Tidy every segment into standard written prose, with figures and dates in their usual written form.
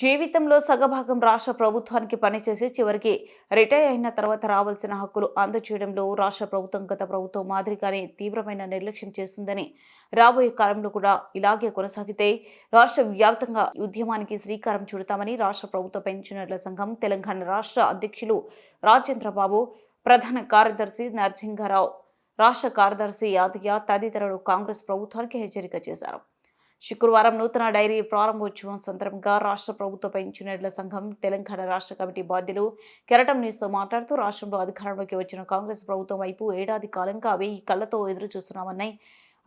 జీవితంలో సగభాగం రాష్ట్ర ప్రభుత్వానికి పనిచేసి చివరికి రిటైర్ అయిన తర్వాత రావాల్సిన హక్కులు అందజేయడంలో రాష్ట్ర ప్రభుత్వం గత ప్రభుత్వం మాదిరిగానే తీవ్రమైన నిర్లక్ష్యం చేస్తుందని, రాబోయే కాలంలో కూడా ఇలాగే కొనసాగితే రాష్ట్ర వ్యాప్తంగా ఉద్యమానికి శ్రీకారం చుడతామని రాష్ట్ర ప్రభుత్వ పెన్షనర్ల సంఘం తెలంగాణ రాష్ట్ర అధ్యక్షులు రాజేంద్రబాబు, ప్రధాన కార్యదర్శి నరసింహారావు, రాష్ట్ర కార్యదర్శి యాదయ్య తదితరులు కాంగ్రెస్ ప్రభుత్వానికి హెచ్చరిక చేశారు. శుక్రవారం నూతన డైరీ ప్రారంభోత్సవం సందర్భంగా రాష్ట్ర ప్రభుత్వ పెన్షనర్ల సంఘం తెలంగాణ రాష్ట్ర కమిటీ బాధ్యులు కెరటం న్యూస్తో మాట్లాడుతూ రాష్ట్రంలో అధికారంలోకి వచ్చిన కాంగ్రెస్ ప్రభుత్వం వైపు ఏడాది కాలంగా 1000 కళ్లతో ఎదురు చూస్తున్నామన్నాయి.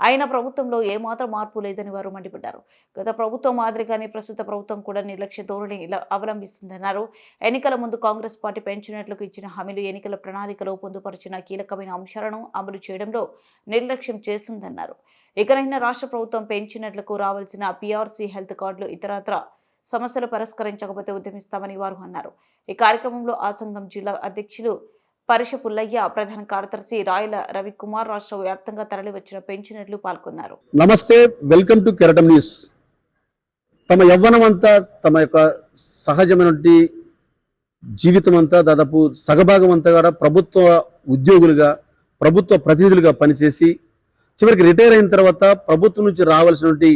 ఆయన ప్రభుత్వంలో ఏమాత్రం మార్పు లేదని వారు మండిపడ్డారు. గత ప్రభుత్వం మాదిరిగానే ప్రస్తుత ప్రభుత్వం కూడా నిర్లక్ష్య ధోరణి అవలంబిస్తుందన్నారు. ఎన్నికల ముందు కాంగ్రెస్ పార్టీ పెన్షనర్లకు ఇచ్చిన హామీలు, ఎన్నికల ప్రణాళికలో పొందుపరిచిన కీలకమైన అంశాలను అమలు చేయడంలో నిర్లక్ష్యం చేస్తుందన్నారు. ఇకనైనా రాష్ట్ర ప్రభుత్వం పెన్షనర్లకు రావాల్సిన పీఆర్సీ, హెల్త్ కార్డులు, ఇతరత్ర సమస్యలు పరిష్కరించకపోతే ఉద్యమిస్తామని వారు అన్నారు. ఈ కార్యక్రమంలో ఆ సంఘం జిల్లా అధ్యక్షులు పరిష పుల్లయ్య, ప్రధాన కార్యదర్శి రాయల రవికుమార్, రాష్ట్ర వ్యాప్తంగా తరలివచ్చిన పెన్షనర్లు పాల్గొన్నారు. నమస్తే, వెల్కమ్ టు కెరటం న్యూస్. తమ యవ్వనం అంతా, తమ యొక్క సహజమైన జీవితం అంతా, దాదాపు సగభాగం అంతా కూడా ప్రభుత్వ ఉద్యోగులుగా, ప్రభుత్వ ప్రతినిధులుగా పనిచేసి చివరికి రిటైర్ అయిన తర్వాత ప్రభుత్వం నుంచి రావాల్సినటువంటి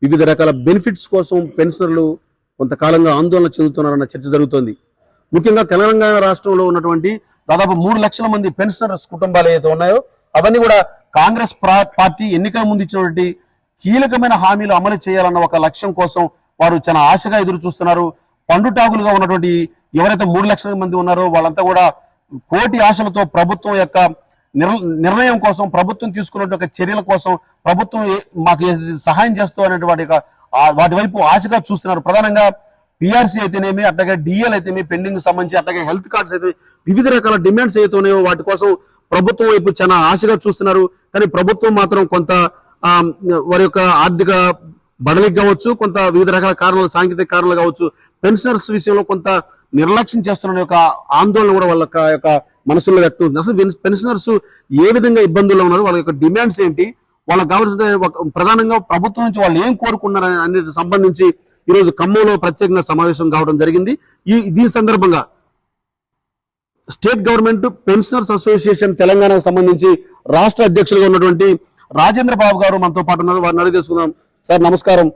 వివిధ రకాల బెనిఫిట్స్ కోసం పెన్షనర్లు కొంతకాలంగా ఆందోళన చెందుతున్నారన్న చర్చ జరుగుతోంది. ముఖ్యంగా తెలంగాణ రాష్ట్రంలో ఉన్నటువంటి దాదాపు 3 లక్షల మంది పెన్షనర్స్ కుటుంబాలు ఏదైతే ఉన్నాయో అవన్నీ కూడా కాంగ్రెస్ పార్టీ ఎన్నికల ముందు ఇచ్చినటువంటి కీలకమైన హామీలు అమలు చేయాలన్న ఒక లక్ష్యం కోసం వారు చాలా ఆశగా ఎదురు చూస్తున్నారు. పండుటాకులుగా ఉన్నటువంటి ఎవరైతే 3 లక్షల మంది ఉన్నారో వాళ్ళంతా కూడా కోటి ఆశలతో ప్రభుత్వం యొక్క నిర్ణయం కోసం, ప్రభుత్వం తీసుకున్నటువంటి చర్యల కోసం, ప్రభుత్వం మాకు సహాయం చేస్తూ అనేటువంటి వాటి వైపు ఆశగా చూస్తున్నారు. ప్రధానంగా పీఆర్సీ అయితేనేమి, అట్లాగే డిఎల్ అయితేనేమి, పెండింగ్ సంబంధించి, అట్లాగే హెల్త్ కార్డ్స్ అయితే వివిధ రకాల డిమాండ్స్ అయితే ఉన్నాయో వాటి కోసం ప్రభుత్వం వైపు చాలా ఆశగా చూస్తున్నారు. కానీ ప్రభుత్వం మాత్రం కొంత వారి యొక్క ఆర్థిక బడలికి కావచ్చు, కొంత వివిధ రకాల కారణాలు, సాంకేతిక కారణాలు కావచ్చు, పెన్షనర్స్ విషయంలో కొంత నిర్లక్ష్యం చేస్తున్న యొక్క ఆందోళన కూడా వాళ్ళ యొక్క మనసులో వ్యక్తం అవుతుంది. అసలు పెన్షనర్స్ ఏ విధంగా ఇబ్బందుల్లో ఉన్నారు, వాళ్ళ యొక్క డిమాండ్స్ ఏంటి, వాళ్ళకి కావాల్సిన ప్రధానంగా ప్రభుత్వం నుంచి వాళ్ళు ఏం కోరుకున్నారు అనే సంబంధించి ఈరోజు ఖమ్మంలో ప్రత్యేకంగా సమావేశం కావడం జరిగింది. దీని సందర్భంగా స్టేట్ గవర్నమెంట్ పెన్షనర్స్ అసోసియేషన్ తెలంగాణకు సంబంధించి రాష్ట్ర అధ్యక్షులుగా ఉన్నటువంటి రాజేంద్ర బాబు గారు మనతో పాటు ఉన్నారు. వారిని అడిగి తెలుసుకుందాం. సార్ నమస్కారం.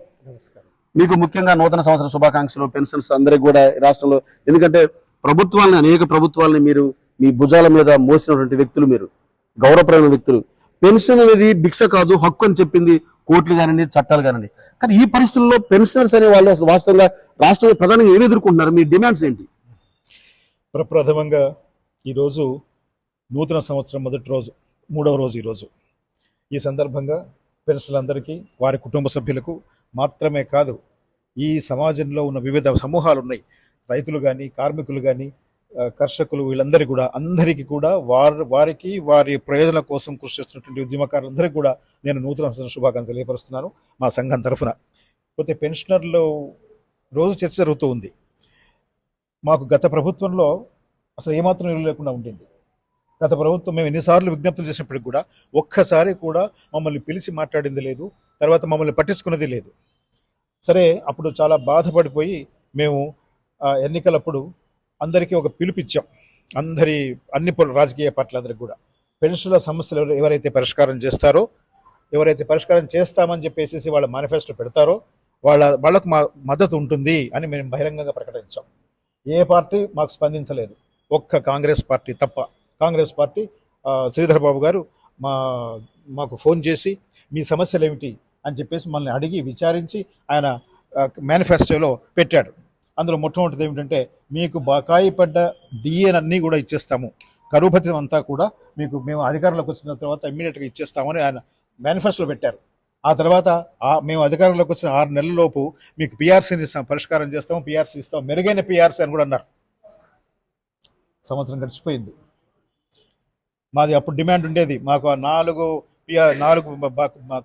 మీకు ముఖ్యంగా నూతన సంవత్సర శుభాకాంక్షలు పెన్షనర్స్ అందరికి కూడా రాష్ట్రంలో. ఎందుకంటే ప్రభుత్వాలని, అనేక ప్రభుత్వాలని మీరు మీ భుజాల మీద మోసినటువంటి వ్యక్తులు, మీరు గౌరవప్రదమైన వ్యక్తులు. పెన్షన్ అనేది భిక్ష కాదు, హక్కు అని చెప్పింది కోర్టులు కానివ్వండి, చట్టాలు కానివ్వండి. కానీ ఈ పరిస్థితుల్లో పెన్షనర్స్ అనే వాళ్ళు అసలు వాస్తవంగా రాష్ట్రంలో ప్రధానంగా ఏమి ఎదుర్కొంటున్నారు, మీ డిమాండ్స్ ఏంటి? ప్రప్రథమంగా ఈరోజు నూతన సంవత్సరం మొదటి రోజు, 3వ రోజు ఈరోజు. ఈ సందర్భంగా పెన్షన్లందరికీ, వారి కుటుంబ సభ్యులకు మాత్రమే కాదు, ఈ సమాజంలో ఉన్న వివిధ సమూహాలు ఉన్నాయి, రైతులు కానీ, కార్మికులు కానీ, కర్షకులు, వీళ్ళందరికీ కూడా, అందరికీ కూడా వారికి వారి ప్రయోజనాల కోసం కృషి చేస్తున్నటువంటి ఉద్యమకారులందరికీ కూడా నేను నూతన శుభాకాంక్షలు తెలియపరుస్తున్నాను మా సంఘం తరఫున. పోతే పెన్షనర్లు రోజు చర్చ జరుగుతూ ఉంది. మాకు గత ప్రభుత్వంలో అసలు ఏమాత్రం ఇల్లు లేకుండా ఉండింది. గత ప్రభుత్వం మేము ఎన్నిసార్లు విజ్ఞప్తులు చేసినప్పటికి కూడా ఒక్కసారి కూడా మమ్మల్ని పిలిచి మాట్లాడింది లేదు, తర్వాత మమ్మల్ని పట్టించుకున్నది లేదు. సరే, అప్పుడు చాలా బాధపడిపోయి మేము ఎన్నికలప్పుడు అందరికీ ఒక పిలుపిచ్చాం. అన్ని రాజకీయ పార్టీలందరికీ కూడా పెన్షన్ల సమస్యలు ఎవరైతే పరిష్కారం చేస్తారో, ఎవరైతే పరిష్కారం చేస్తామని చెప్పేసి వాళ్ళ మేనిఫెస్టో పెడతారో వాళ్ళకు మా మద్దతు ఉంటుంది అని మేము బహిరంగంగా ప్రకటించాం. ఏ పార్టీ మాకు స్పందించలేదు, ఒక్క కాంగ్రెస్ పార్టీ తప్ప. కాంగ్రెస్ పార్టీ శ్రీధర్ బాబు గారు మాకు ఫోన్ చేసి మీ సమస్యలు ఏమిటి అని చెప్పేసి మనల్ని అడిగి విచారించి ఆయన మేనిఫెస్టోలో పెట్టాడు. అందులో మొట్టమొదటిది ఏమిటంటే, మీకు బకాయి పడ్డ డిఏనన్నీ కూడా ఇచ్చేస్తాము, కరువు భత్యం అంతా కూడా మీకు మేము అధికారంలోకి వచ్చిన తర్వాత ఇమ్మీడియట్గా ఇచ్చేస్తామని ఆయన మేనిఫెస్టోలో పెట్టారు. ఆ తర్వాత మేము అధికారంలోకి వచ్చిన 6 నెలలలోపు మీకు పీఆర్సీని పరిష్కారం చేస్తాము, పీఆర్సీ ఇస్తాము, మెరుగైన పీఆర్సీ అని కూడా అన్నారు. సంవత్సరం గడిచిపోయింది. మాది అప్పుడు డిమాండ్ ఉండేది, మాకు 4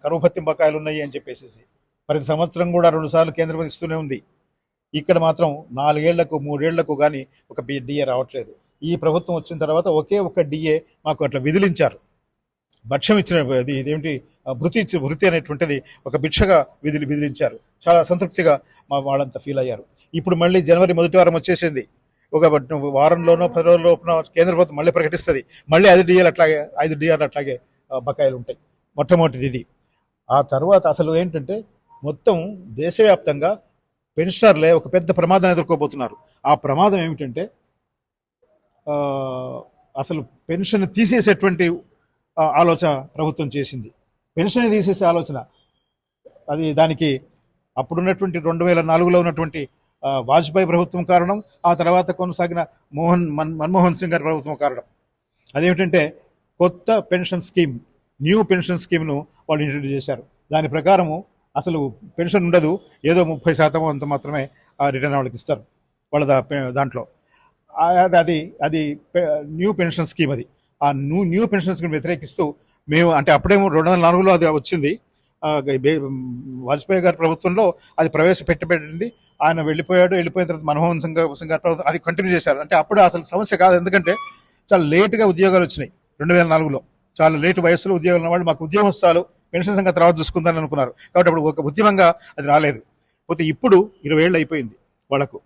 కరువు భత్యం బకాయిలు ఉన్నాయి అని చెప్పేసి. ప్రతి సంవత్సరం కూడా 2 సార్లు కేంద్రం ఇస్తూనే ఉంది. ఇక్కడ మాత్రం 4 ఏళ్లకు 3 ఏళ్లకు కానీ ఒక డిఏ రావట్లేదు. ఈ ప్రభుత్వం వచ్చిన తర్వాత ఒకే ఒక డిఏ మాకు అట్లా విధిలించారు. భక్ష్యం ఇచ్చిన ఇదేమిటి భృతి అనేటువంటిది ఒక భిక్షగా విధిలించారు. చాలా సంతృప్తిగా వాళ్ళంతా ఫీల్ అయ్యారు. ఇప్పుడు మళ్ళీ జనవరి మొదటి వారం వచ్చేసింది. ఒక వారంలోనో 10 రోజుల్లోనో కేంద్ర ప్రభుత్వం మళ్ళీ ప్రకటిస్తుంది. మళ్ళీ 5 డిఆర్లు అట్లాగే బకాయిలు ఉంటాయి. మొట్టమొదటిది ఇది. ఆ తర్వాత అసలు ఏంటంటే మొత్తం దేశవ్యాప్తంగా పెన్షనర్లే ఒక పెద్ద ప్రమాదాన్ని ఎదుర్కోబోతున్నారు. ఆ ప్రమాదం ఏమిటంటే అసలు పెన్షన్ తీసేసేటువంటి ఆలోచన ప్రభుత్వం చేసింది. పెన్షన్ తీసేసే ఆలోచన అది దానికి అప్పుడున్నటువంటి 2004లో ఉన్నటువంటి వాజ్పేయి ప్రభుత్వం కారణం, ఆ తర్వాత కొనసాగిన మన్మోహన్ సింగ్ గారి ప్రభుత్వం కారణం. అదేమిటంటే కొత్త పెన్షన్ స్కీమ్, న్యూ పెన్షన్ స్కీమ్ను వాళ్ళు ఇంట్రడ్యూస్ చేశారు. దాని ప్రకారము అసలు పెన్షన్ ఉండదు, ఏదో 30% అంత మాత్రమే రిటర్న్ వాళ్ళకి ఇస్తారు వాళ్ళ దాంట్లో. అది న్యూ పెన్షన్ స్కీమ్. అది ఆ న్యూ పెన్షన్ స్కీమ్ వ్యతిరేకిస్తూ మేము అంటే అప్పుడేమో 2004లో అది వచ్చింది. వాజ్పేయి గారి ప్రభుత్వంలో అది ప్రవేశపెట్టబడింది. ఆయన వెళ్ళిపోయిన తర్వాత మన్మోహన్ సింగ్ గారి ప్రభుత్వం అది కంటిన్యూ చేశారు. అంటే అప్పుడు అసలు సమస్య కాదు, ఎందుకంటే చాలా లేటుగా ఉద్యోగాలు వచ్చినాయి. 2004లో చాలా లేటు వయసులో ఉద్యోగాలు ఉన్న వాళ్ళు మాకు ఉద్యోగం వస్తాలు పెన్షన్ సంఘం తర్వాత చూసుకుందని అనుకున్నారు. కాబట్టి అప్పుడు ఒక ఉద్యమంగా అది రాలేదు. పోతే ఇప్పుడు 20 ఏళ్ళు అయిపోయింది వాళ్ళకు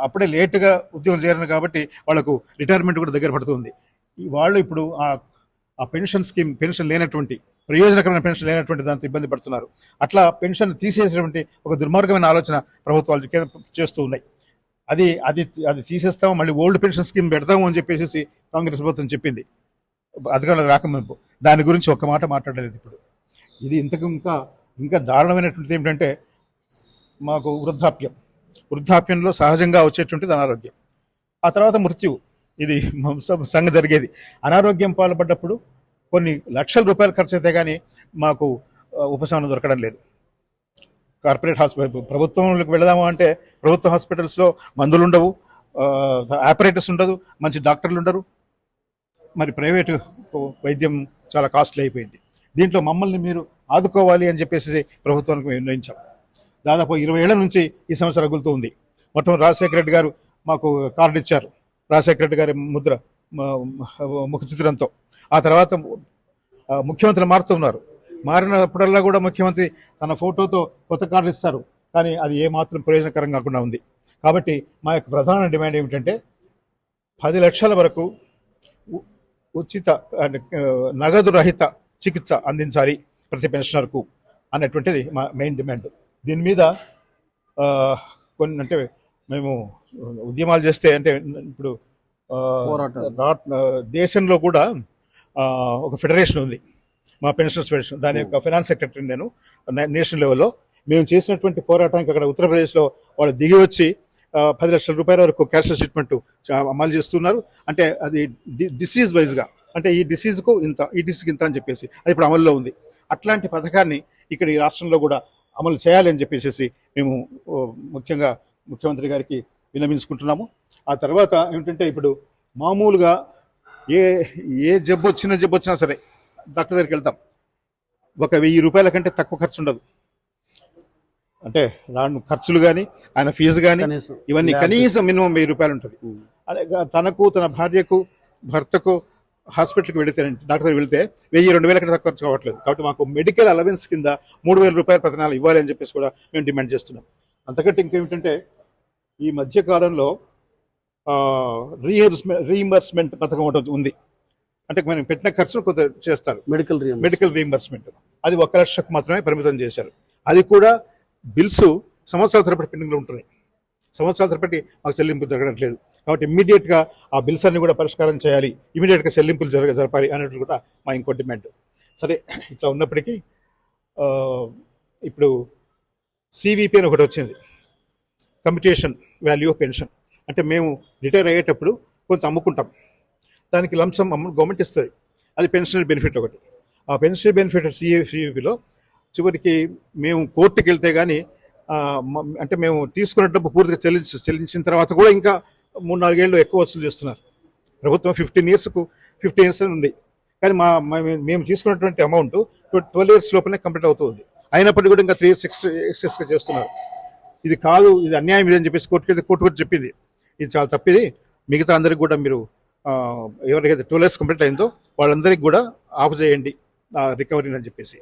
అప్పుడే లేటుగా ఉద్యోగం చేరారు కాబట్టి వాళ్ళకు రిటైర్మెంట్ కూడా దగ్గర పడుతుంది. వాళ్ళు ఇప్పుడు ఆ పెన్షన్ స్కీమ్, పెన్షన్ లేనటువంటి ప్రయోజనకరమైన పెన్షన్ లేనటువంటి దాంతో ఇబ్బంది పడుతున్నారు. అట్లా పెన్షన్ తీసేసేటువంటి ఒక దుర్మార్గమైన ఆలోచన ప్రభుత్వాలు చేస్తూ ఉన్నాయి. అది తీసేస్తాము, మళ్ళీ ఓల్డ్ పెన్షన్ స్కీమ్ పెడతాము అని చెప్పేసి కాంగ్రెస్ ప్రభుత్వం చెప్పింది అధికారంలో రాకముందు. దాని గురించి ఒక్క మాట మాట్లాడలేదు. ఇప్పుడు ఇది ఇంకా దారుణమైనటువంటిది ఏమిటంటే మాకు వృద్ధాప్యంలో సహజంగా వచ్చేటువంటిది అనారోగ్యం, ఆ తర్వాత మృత్యువు. ఇది సంగ జరిగేది. అనారోగ్యం పాల్పడ్డప్పుడు కొన్ని లక్షల రూపాయలు ఖర్చు అయితే కానీ మాకు ఉపశమనం దొరకడం లేదు. కార్పొరేట్ హాస్పిటల్, ప్రభుత్వంలోకి వెళదాము అంటే ప్రభుత్వ హాస్పిటల్స్లో మందులు ఉండవు, ఆపరేటర్స్ ఉండదు, మంచి డాక్టర్లు ఉండరు. మరి ప్రైవేటు వైద్యం చాలా కాస్ట్లీ అయిపోయింది. దీంట్లో మమ్మల్ని మీరు ఆదుకోవాలి అని చెప్పేసి ప్రభుత్వానికి మేము నిర్ణయించాం. దాదాపు 20 ఏళ్ల నుంచి ఈ సమస్య రగులుతూ ఉంది. మొత్తం రాజశేఖర రెడ్డి గారు మాకు కార్డు ఇచ్చారు, రాజశేఖర రెడ్డి గారి ముద్ర ముఖ చిత్రంతో. ఆ తర్వాత ముఖ్యమంత్రులు మారుతున్నారు. మారినప్పుడల్లా కూడా ముఖ్యమంత్రి తన ఫోటోతో కొత్త కార్డులు ఇస్తారు, కానీ అది ఏమాత్రం ప్రయోజనకరం కాకుండా ఉంది. కాబట్టి మా యొక్క ప్రధాన డిమాండ్ ఏమిటంటే 10 లక్షల వరకు ఉచిత నగదు రహిత చికిత్స అందించాలి ప్రతి పెన్షనర్కు అనేటువంటిది మా మెయిన్ డిమాండ్. దీని మీద కొన్ని అంటే మేము ఉద్యమాలు చేస్తే అంటే ఇప్పుడు దేశంలో కూడా ఒక ఫెడరేషన్ ఉంది, మా పెన్షనర్స్ ఫెడరేషన్. దాని యొక్క ఫైనాన్స్ సెక్రటరీ నేను నేషనల్ లెవెల్లో. మేము చేసినటువంటి పోరాటానికి అక్కడ ఉత్తరప్రదేశ్లో వాళ్ళు దిగి వచ్చి 10 లక్షల రూపాయల వరకు క్యాష్లెస్ ట్రీట్మెంట్ అమలు చేస్తున్నారు. అంటే అది డిసీజ్ వైజ్గా, అంటే ఈ డిసీజ్కు ఇంత, ఈ డిసీజ్కి ఇంత అని చెప్పేసి అది ఇప్పుడు అమల్లో ఉంది. అట్లాంటి పథకాన్ని ఇక్కడ ఈ రాష్ట్రంలో కూడా అమలు చేయాలి అని చెప్పేసి మేము ముఖ్యంగా ముఖ్యమంత్రి గారికి విన్నవించుకుంటున్నాము. ఆ తర్వాత ఏమిటంటే ఇప్పుడు మామూలుగా ఏ జబ్బు వచ్చినా సరే డాక్టర్ దగ్గరికి వెళ్తాం, ఒక 1000 రూపాయల కంటే తక్కువ ఖర్చు ఉండదు. అంటే ఖర్చులు కానీ ఆయన ఫీజు కానీ ఇవన్నీ కనీసం మినిమం 1000 రూపాయలు ఉంటుంది. తనకు, తన భార్యకు, భర్తకు హాస్పిటల్కి వెళితే, డాక్టర్ వెళితే 1000-2000 కంటే తక్కువ ఖర్చు కావట్లేదు. కాబట్టి మాకు మెడికల్ అలవెన్స్ కింద 3000 రూపాయల ప్రతి నెల ఇవ్వాలి అని చెప్పేసి కూడా మేము డిమాండ్ చేస్తున్నాం. అంతకంటే ఇంకేమిటంటే ఈ మధ్య కాలంలో రీయింబర్స్మెంట్ పథకం ఒకటి ఉంది. అంటే మనం పెట్టిన ఖర్చును కొంత చేస్తారు, మెడికల్ రీయింబర్స్మెంట్. అది 1 లక్షకు మాత్రమే పరిమితం చేశారు. అది కూడా బిల్స్ సంవత్సరాల తరబడి పెండింగ్లో ఉంటున్నాయి. సంవత్సరాల తరబడి మాకు చెల్లింపులు జరగడం లేదు. కాబట్టి ఇమ్మీడియట్గా ఆ బిల్స్ అన్ని కూడా పరిష్కారం చేయాలి, ఇమీడియట్గా చెల్లింపులు జరపాలి అనేది కూడా మా ఇంకో డిమాండ్. సరే, ఇట్లా ఉన్నప్పటికీ ఇప్పుడు సివిపి అని ఒకటి వచ్చింది, కమ్యూటేషన్ వాల్యూ ఆఫ్ పెన్షన్. అంటే మేము రిటైర్ అయ్యేటప్పుడు కొంత అమ్ముకుంటాం, దానికి లంసమ్ గవర్నమెంట్ ఇస్తుంది. అది పెన్షనరీ బెనిఫిట్ ఒకటి. ఆ పెన్షనరీ బెనిఫిట్ సివిపిలో చివరికి మేము కోర్టుకి వెళ్తే కానీ అంటే మేము తీసుకున్న డబ్బు పూర్తిగా చెల్లించిన తర్వాత కూడా ఇంకా 3-4 ఏళ్ళు ఎక్కువ వసూలు చేస్తున్నారు. ప్రభుత్వం 15 ఇయర్స్ ఉంది, కానీ మేము తీసుకున్నటువంటి అమౌంట్ 12 ఇయర్స్ లోపలనే కంప్లీట్ అవుతుంది. అయినప్పటికీ కూడా ఇంకా 3 years ఎక్సెస్గా చేస్తున్నారు. ఇది కాదు, ఇది అన్యాయం ఇది అని చెప్పేసి కోర్టు కూడా చెప్పింది. ఇది చాలా తప్పిది. మిగతా అందరికి కూడా మీరు ఎవరికైతే 12 years కంప్లీట్ అయిందో వాళ్ళందరికీ కూడా ఆపు చేయండి రికవరీని అని చెప్పేసి.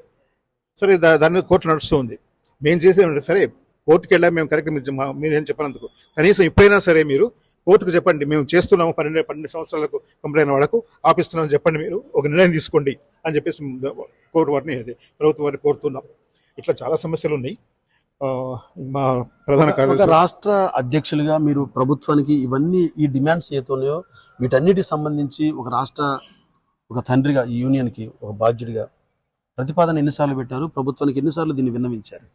సరే, దాని మీద కోర్టు నడుస్తూ ఉంది. మేము చేసేది సరే కోర్టుకు వెళ్ళా మేము కరెక్ట్ మీరు ఏం చెప్పినందుకు కనీసం ఇప్పుడైనా సరే మీరు కోర్టుకు చెప్పండి, మేము చేస్తున్నాము 12 సంవత్సరాలకు కంప్లీట్ అయిన వాళ్ళకు ఆపిస్తున్నామని చెప్పండి, మీరు ఒక నిర్ణయం తీసుకోండి అని చెప్పేసి కోర్టు వారిని ప్రభుత్వం వారిని కోరుతున్నాం. ఇట్లా చాలా సమస్యలు ఉన్నాయి. మా ప్రధాన ఒక కార్యదర్శి రాష్ట్ర అధ్యక్షులుగా మీరు ప్రభుత్వానికి ఇవన్నీ ఈ డిమాండ్స్ ఏతున్నాయో వీటన్నిటికి సంబంధించి ఒక తండ్రిగా ఈ యూనియన్కి ఒక బాధ్యుడిగా ప్రతిపాదన ఎన్నిసార్లు పెట్టారు, ప్రభుత్వానికి ఎన్నిసార్లు దీన్ని విన్నవించారు?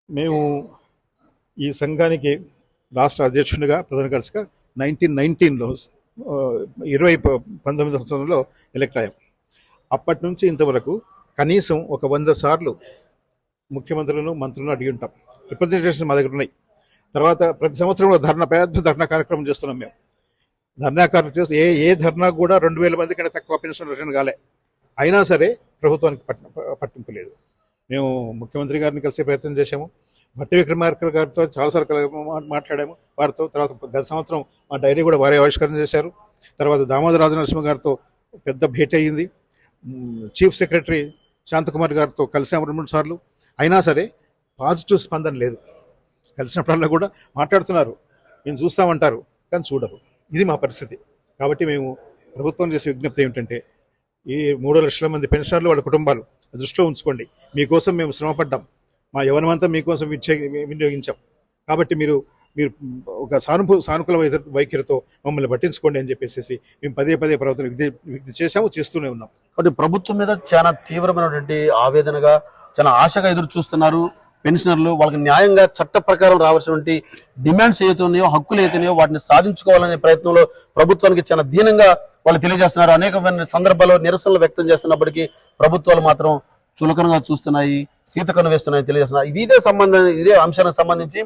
మేము ఈ సంఘానికి రాష్ట్ర అధ్యక్షునిగా ప్రధాన కార్యదర్శిగా 1919లో 19 సంవత్సరంలో ఎలక్ట్ అయ్యాం. అప్పటి నుంచి ఇంతవరకు కనీసం ఒక 100 సార్లు ముఖ్యమంత్రులను మంత్రులను అడిగి ఉంటాం. రిప్రజెంటేషన్స్ మా దగ్గర ఉన్నాయి. తర్వాత ప్రతి సంవత్సరం కూడా పెద్ద ధర్నా కార్యక్రమం చేస్తున్నాం. మేము ధర్నా కార్యక్రమం చేస్తూ ఏ ధర్నా కూడా 2000 మంది కంటే తక్కువ పెన్షన్ రిటర్న్ కాలే. అయినా సరే ప్రభుత్వానికి పట్టింపు లేదు. మేము ముఖ్యమంత్రి గారిని కలిసే ప్రయత్నం చేశాము. భట్టి విక్రమార్క గారితో చాలాసార్లు మాట్లాడాము వారితో. తర్వాత గత సంవత్సరం మా డైరీ కూడా వారే ఆవిష్కరణ చేశారు. తర్వాత దామోదర రాజనరసింహ గారితో పెద్ద భేటీ అయ్యింది. చీఫ్ సెక్రటరీ శాంతకుమార్ గారితో కలిసాము 2-3 సార్లు. అయినా సరే పాజిటివ్ స్పందన లేదు. కలిసినప్పుడల్లా కూడా మాట్లాడుతున్నారు, మేము చూస్తామంటారు, కానీ చూడరు. ఇది మా పరిస్థితి. కాబట్టి మేము ప్రభుత్వం చేసే విజ్ఞప్తి ఏమిటంటే, ఈ 3 లక్షల మంది పెన్షనర్లు వాళ్ళ కుటుంబాలు దృష్టిలో ఉంచుకోండి. మీకోసం మేము శ్రమపడ్డాం, మా యవనమంతా మీకోసం వినియోగించాం. కాబట్టి మీరు ఒక సానుకూల వైఖరితో మమ్మల్ని పట్టించుకోండి అని చెప్పేసి మేము పదే ప్రభుత్వం విజ్ఞప్తి చేశాము, చేస్తూనే ఉన్నాం. కాబట్టి ప్రభుత్వం మీద చాలా తీవ్రమైనటువంటి ఆవేదనగా, చాలా ఆశగా ఎదురు చూస్తున్నారు పెన్షనర్లు. వాళ్ళకి న్యాయంగా చట్ట ప్రకారం రావాల్సినటువంటి డిమాండ్స్ ఏవైతున్నాయో, హక్కులు ఏవైతున్నాయో వాటిని సాధించుకోవాలనే ప్రయత్నంలో ప్రభుత్వానికి చాలా దీనంగా వాళ్ళు తెలియజేస్తున్నారు. అనేకమైన సందర్భాల్లో నిరసనలు వ్యక్తం చేస్తున్నప్పటికీ ప్రభుత్వాలు మాత్రం చులకనగా చూస్తున్నాయి, సీతకన్ను వేస్తున్నాయి తెలియజేస్తున్నారు. ఇదే అంశానికి సంబంధించి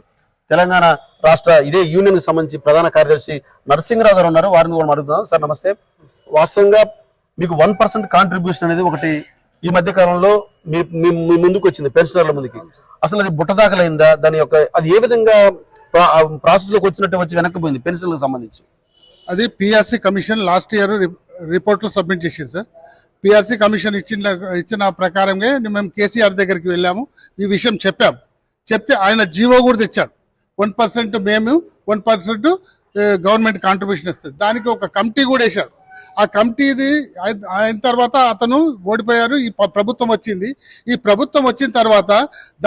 తెలంగాణ రాష్ట్ర ఇదే యూనియన్ కి సంబంధించి ప్రధాన కార్యదర్శి నరసింహరావు గారు ఉన్నారు. వారిని కూడా అడుగుతున్నాం. సార్ నమస్తే. వాస్తవంగా మీకు 1% కాంట్రిబ్యూషన్ అనేది ఒకటి ఈ మధ్య కాలంలో మీ ముందుకు వచ్చింది, పెన్షనర్ల ముందుకి. అసలు అది బుట్టదాఖలైందా? దాని యొక్క అది ఏ విధంగా ప్రాసెస్ లోకి వచ్చినట్టు వచ్చి వెనక్కిపోయింది పెన్షన్లకు సంబంధించి? అది పిఆర్సీ కమిషన్ లాస్ట్ ఇయర్ రిపోర్ట్లు సబ్మిట్ చేసింది సార్. పిఆర్సీ కమిషన్ ఇచ్చిన ప్రకారంగా మేము కేసీఆర్ దగ్గరికి వెళ్ళాము, ఈ విషయం చెప్తే ఆయన జీవో కూడా తెచ్చాడు. 1% మేము, 1% గవర్నమెంట్ కాంట్రిబ్యూషన్ ఇస్తుంది. దానికి ఒక కమిటీ కూడా వేశాడు. ఆ కమిటీది అయిన తర్వాత అతను ఓడిపోయారు. ఈ ప్రభుత్వం వచ్చింది. ఈ ప్రభుత్వం వచ్చిన తర్వాత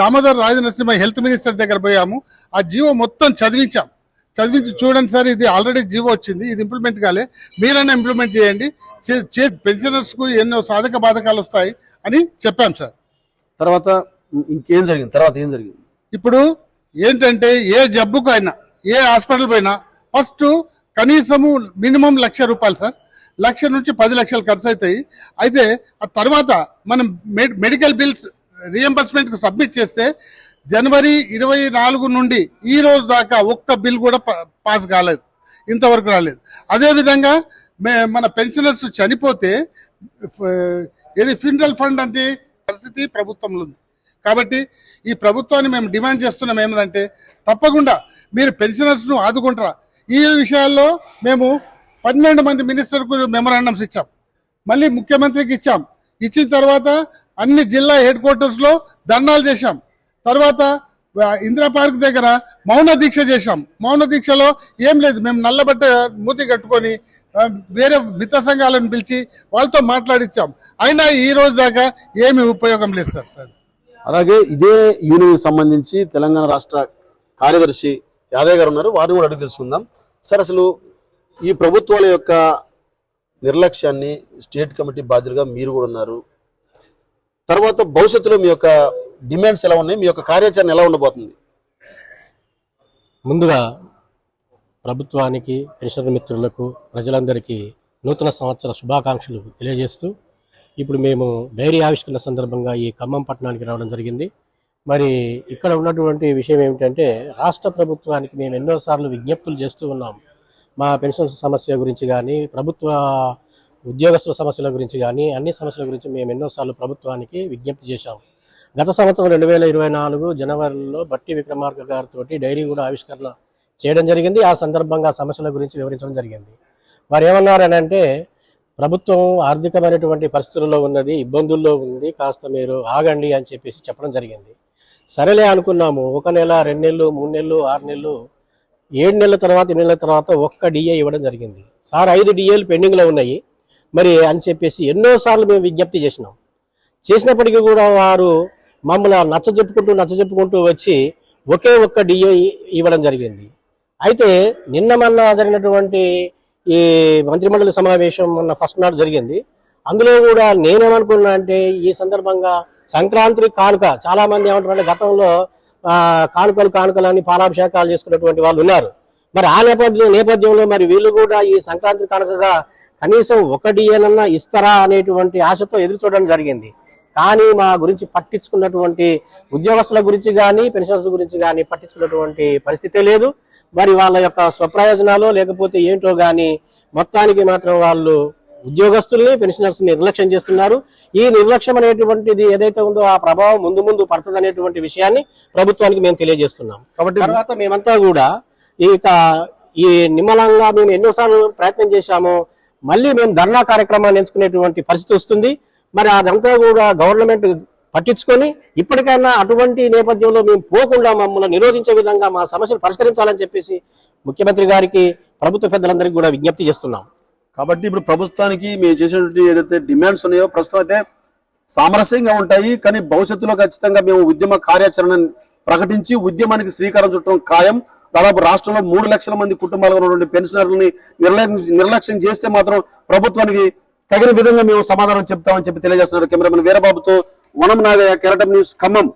దామోదర్ రాజనరసింహ హెల్త్ మినిస్టర్ దగ్గర పోయాము. ఆ జీవో మొత్తం చదివించి చూడండి సార్, ఇది ఆల్రెడీ జీవో వచ్చింది, ఇది ఇంప్లిమెంట్ కాలే, మీరైనా ఇంప్లిమెంట్ చేయండి, పెన్షనర్స్ కు ఎన్నో సాధక బాధకాలు వస్తాయి అని చెప్పాం సార్. తర్వాత ఇంకేం జరిగింది? తర్వాత ఏం జరిగింది? ఇప్పుడు ఏంటంటే, ఏ జబ్బుకు అయినా, ఏ హాస్పిటల్ పోయినా ఫస్ట్ కనీసము మినిమం ₹1,00,000 సార్. 1,00,000 నుంచి 10 లక్షలు ఖర్చు అవుతాయి. అయితే ఆ తర్వాత మనం మెడికల్ బిల్స్ రియంబర్స్మెంట్ కు సబ్మిట్ చేస్తే జనవరి 24 నుండి ఈ రోజు దాకా ఒక్క బిల్ కూడా పాస్ కాలేదు, ఇంతవరకు రాలేదు. అదేవిధంగా మన పెన్షనర్స్ చనిపోతే ఏది ఫ్యూనరల్ ఫండ్ అంటే పరిస్థితి ప్రభుత్వంలో ఉంది. కాబట్టి ఈ ప్రభుత్వాన్ని మేము డిమాండ్ చేస్తున్నాం ఏమిటంటే, తప్పకుండా మీరు పెన్షనర్స్ ను ఆదుకుంటారా. ఈ విషయాల్లో మేము 12 మంది మినిస్టర్కు మెమరాండమ్స్ ఇచ్చాం, మళ్ళీ ముఖ్యమంత్రికి ఇచ్చాం. ఇచ్చిన తర్వాత అన్ని జిల్లా హెడ్ క్వార్టర్స్ లో ధర్నాలు చేశాం. తర్వాత ఇందిరా పార్క్ దగ్గర మౌన దీక్ష చేశాం. మౌన దీక్షలో ఏం లేదు, మేము నల్లబట్ట మూతి కట్టుకొని వేరే మిత్ర సంఘాలను పిలిచి వాళ్ళతో మాట్లాడిచ్చాం. అయినా ఈ రోజు దాకా ఏమి ఉపయోగం లేదు సార్. అలాగే ఇదే యూనియన్ సంబంధించి తెలంగాణ రాష్ట్ర కార్యదర్శి యాదవ్ గారు ఉన్నారు, వారిని కూడా అడిగి తెలుసుకుందాం. సార్, అసలు ఈ ప్రభుత్వాల యొక్క నిర్లక్ష్యాన్ని స్టేట్ కమిటీ బాధ్యులుగా మీరు కూడా ఉన్నారు. తర్వాత భవిష్యత్తులో మీ యొక్క డిమాండ్స్ ఎలా ఉన్నాయి, మీ యొక్క కార్యాచరణ ఎలా ఉండబోతుంది? ముందుగా ప్రభుత్వానికి, పెన్షనర్ మిత్రులకు, ప్రజలందరికీ నూతన సంవత్సర శుభాకాంక్షలు తెలియజేస్తూ, ఇప్పుడు మేము డైరీ ఆవిష్కరణ సందర్భంగా ఈ ఖమ్మం పట్టణానికి రావడం జరిగింది. మరి ఇక్కడ ఉన్నటువంటి విషయం ఏమిటంటే, రాష్ట్ర ప్రభుత్వానికి మేము ఎన్నోసార్లు విజ్ఞప్తులు చేస్తూ ఉన్నాం. మా పెన్షన్ సమస్య గురించి కానీ, ప్రభుత్వ ఉద్యోగస్తుల సమస్యల గురించి కానీ, అన్ని సమస్యల గురించి మేము ఎన్నోసార్లు ప్రభుత్వానికి విజ్ఞప్తి చేశాం. గత సంవత్సరం 2024 జనవరిలో భట్టి విక్రమార్క గారితో డైరీ కూడా ఆవిష్కరణ చేయడం జరిగింది. ఆ సందర్భంగా సమస్యల గురించి వివరించడం జరిగింది. వారు ఏమన్నారనంటే, ప్రభుత్వం ఆర్థికమైనటువంటి పరిస్థితుల్లో ఉన్నది, ఇబ్బందుల్లో ఉంది, కాస్త మీరు ఆగండి అని చెప్పేసి చెప్పడం జరిగింది. సరేలే అనుకున్నాము. 1 నెల, 2 నెలలు, 3 నెలలు, 6 నెలలు, 7 నెలల తర్వాత, 8 నెలల తర్వాత ఒక్క డిఏ ఇవ్వడం జరిగింది. సార్ 5 డిఏలు పెండింగ్లో ఉన్నాయి మరి అని చెప్పేసి ఎన్నోసార్లు మేము విజ్ఞప్తి చేసినప్పటికీ కూడా వారు మమ్మల్ని నచ్చజెప్పుకుంటూ వచ్చి ఒకే ఒక్క డిఏ ఇవ్వడం జరిగింది. అయితే మొన్న జరిగినటువంటి ఈ మంత్రిమండలి సమావేశం మొన్న ఫస్ట్ నాడు జరిగింది. అందులో కూడా నేనేమనుకున్నా అంటే ఈ సందర్భంగా సంక్రాంతి కానుక, చాలా మంది ఏమంటారంటే గతంలో కానుకలని పాలాభిషేకాలు చేసుకున్నటువంటి వాళ్ళు ఉన్నారు. మరి ఆ నేపథ్యంలో మరి వీళ్ళు కూడా ఈ సంక్రాంతి కానుకగా కనీసం 1 డిఏనన్నా ఇస్తారా అనేటువంటి ఆశతో ఎదురు చూడడం జరిగింది. కానీ మా గురించి పట్టించుకున్నటువంటి ఉద్యోగస్తుల గురించి కానీ, పెన్షనర్స్ గురించి కానీ పట్టించుకున్నటువంటి పరిస్థితే లేదు. మరి వాళ్ళ యొక్క స్వప్రయోజనాలు లేకపోతే ఏంటో కానీ మొత్తానికి మాత్రం వాళ్ళు ఉద్యోగస్తుల్ని, పెన్షనర్స్ నిర్లక్ష్యం చేస్తున్నారు. ఈ నిర్లక్ష్యం అనేటువంటిది ఏదైతే ఉందో ఆ ప్రభావం ముందు పడుతుంది అనేటువంటి విషయాన్ని ప్రభుత్వానికి మేము తెలియజేస్తున్నాం. కాబట్టి తర్వాత మేమంతా కూడా ఈ నిమ్మలంగా మేము ఎన్నోసార్లు ప్రయత్నం చేశాము. మళ్ళీ మేము ధర్నా కార్యక్రమాన్ని ఎంచుకునేటువంటి పరిస్థితి వస్తుంది. మరి అదంతా కూడా గవర్నమెంట్ పట్టించుకొని ఇప్పటికైనా అటువంటి నేపథ్యంలో మేము పోకుండా మమ్మల్ని నిరోధించే విధంగా మా సమస్యలు పరిష్కరించాలని చెప్పేసి ముఖ్యమంత్రి గారికి, ప్రభుత్వ పెద్దలందరికీ కూడా విజ్ఞప్తి చేస్తున్నాం. కాబట్టి ఇప్పుడు ప్రభుత్వానికి మేము చేసినటువంటి ఏదైతే డిమాండ్స్ ఉన్నాయో ప్రస్తుతం అయితే సామరస్యంగా ఉంటాయి. కానీ భవిష్యత్తులో ఖచ్చితంగా మేము ఉద్యమ కార్యాచరణ ప్రకటించి ఉద్యమానికి శ్రీకారం చుట్టడం ఖాయం. దాదాపు రాష్ట్రంలో 3 లక్షల మంది కుటుంబాలుగా ఉన్నటువంటి పెన్షనర్లని నిర్లక్ష్యం చేస్తే మాత్రం ప్రభుత్వానికి తగిన విధంగా మేము సమాధానం చెప్తామని చెప్పి తెలియజేస్తున్నారు. కెమెరామెన్ వీరబాబుతో వనం నాగయ్య, కెరటం న్యూస్, ఖమ్మం.